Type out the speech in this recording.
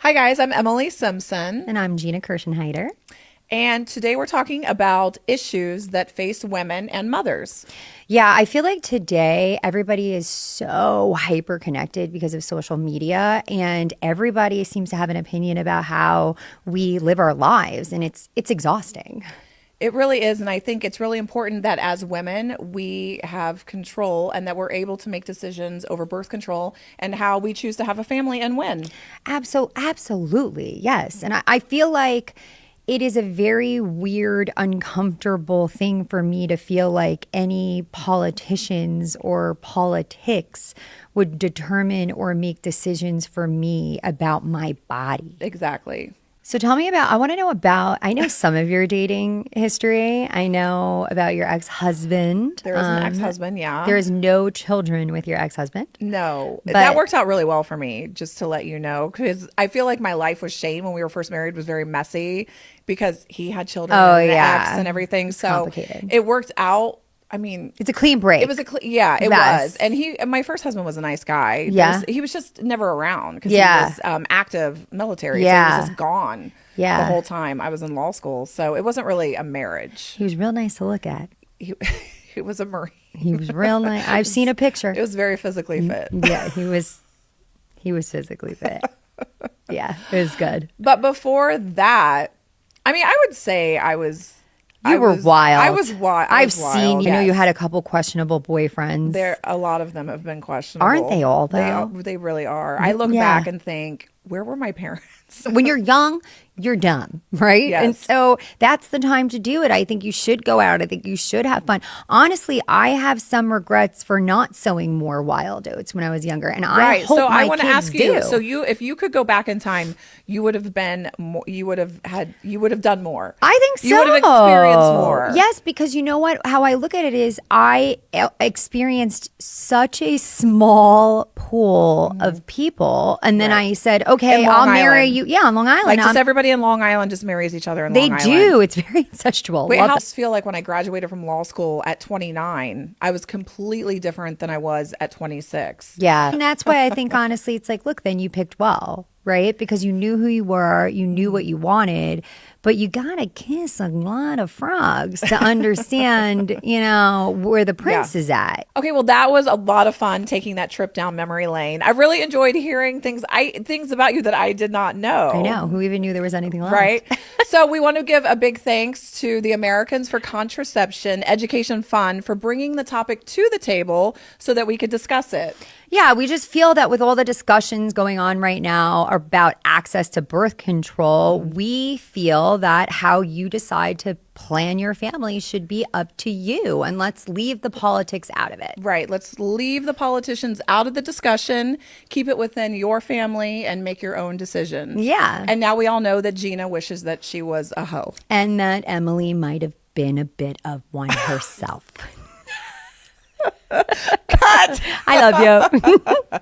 Hi guys, I'm Emily Simpson. And I'm Gina Kirschenheiter. And today we're talking about issues that face women and mothers. Yeah, I feel like today everybody is so hyper connected because of social media, and everybody seems to have an opinion about how we live our lives, and it's exhausting. It really is. And I think it's really important that as women, we have control and that we're able to make decisions over birth control and how we choose to have a family and when. Absolutely, yes. And I feel like it is a very weird, uncomfortable thing for me to feel like any politicians or politics would determine or make decisions for me about my body. Exactly. So tell me I know some of your dating history. I know about your ex-husband. There is an ex-husband, yeah. There is no children with your ex-husband. No, that worked out really well for me, just to let you know, because I feel like my life with Shane when we were first married was very messy because he had children and an ex and everything. So complicated. It worked out. I mean, it's a clean break. It was it was. And my first husband was a nice guy. Yeah. He was just never around because he was active military. Yeah. So he was just gone the whole time I was in law school. So it wasn't really a marriage. He was real nice to look at. He was a Marine. He was real nice. I've seen a picture. It was very physically fit. Yeah, he was physically fit. Yeah, it was good. But before that, I mean, I would say I was... You were wild. I was wild. I've seen, you know, you had a couple questionable boyfriends. A lot of them have been questionable. Aren't they all, though? They really are. I look back and think, where were my parents? When you're young, you're dumb, right? Yes. And so that's the time to do it. I think you should go out. I think you should have fun. Honestly, I have some regrets for not sowing more wild oats when I was younger. And I hope so my I want to ask you. do. So if you could go back in time, you would have been more, you would have done more. I think so. You would have experienced more. Yes, because you know what? How I look at it is I experienced such a small pool of people. And then I said, okay, I'll marry you. Yeah, on Long Island. Like just everybody in Long Island just marries each other in Long Island. They do. It's very incestual. Wait, I just feel like when I graduated from law school at 29, I was completely different than I was at 26. Yeah. And that's why I think, honestly, it's like, look, then you picked well, right? Because you knew who you were, you knew what you wanted, but you got to kiss a lot of frogs to understand, you know, where the prince is at. Okay, well, that was a lot of fun taking that trip down memory lane. I really enjoyed hearing things about you that I did not know. I know. Who even knew there was anything left? Right. So we want to give a big thanks to the Americans for Contraception Education Fund for bringing the topic to the table so that we could discuss it. Yeah, we just feel that with all the discussions going on right now about access to birth control, we feel that how you decide to plan your family should be up to you. And let's leave the politics out of it. Right. Let's leave the politicians out of the discussion, keep it within your family, and make your own decisions. Yeah. And now we all know that Gina wishes that she was a hoe. And that Emily might have been a bit of one herself. Cut! I love you.